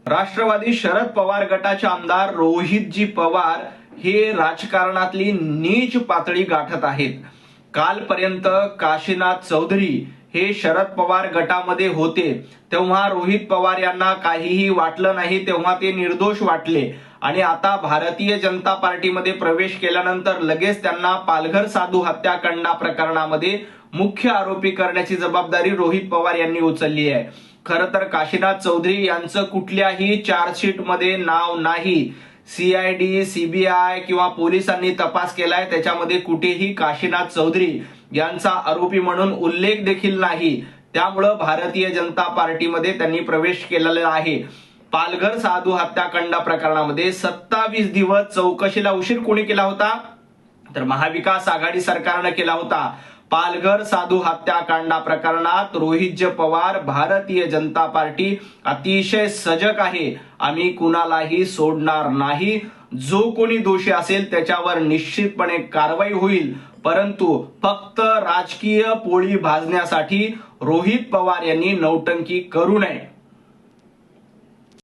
राष्ट्रवादी शरद पवार गटाचे आमदार रोहितजी पवार हे राजकारणातली नीच पातळी गाठत आहेत। कालपर्यंत काशीनाथ चौधरी हे शरद पवार गटामध्ये होते तेव्हा रोहित पवार यांना काहीही वाटलं नाही, तेव्हा ते निर्दोष वाटले आणि आता भारतीय जनता पार्टीमध्ये प्रवेश केल्यानंतर लगेच त्यांना पालघर साधू हत्याकांड प्रकरणामध्ये मुख्य आरोपी करण्याची जबाबदारी रोहित पवार यांनी उचलली आहे। खरं तर काशीनाथ चौधरी यांचं कुठल्याही चार्जशीट मध्ये नाव नाही। सीआयडी, सीबीआय किंवा पोलिसांनी तपास केलाय, त्याच्यामध्ये कुठेही काशीनाथ चौधरी यांचा आरोपी म्हणून उल्लेख देखील नाही। त्यामुळे भारतीय जनता पार्टीमध्ये त्यांनी प्रवेश केलेला आहे। पालघर साधू हत्याकांड प्रकरणामध्ये 27 दिवस चौकशीला उशीर कोणी केला होता? तर महाविकास आघाडी सरकारने केला होता। पालघर साधू हत्याकांड प्रकरणात रोहितजी पवार, भारतीय जनता पार्टी अतिशय सजग आहे। आम्ही कुणालाही सोडणार नाही, जो कोणी दोषी असेल त्याच्यावर निश्चितपणे कारवाई होईल, परंतु फक्त राजकीय पोळी भाजण्यासाठी रोहित पवार यांनी नौटंकी करू नये।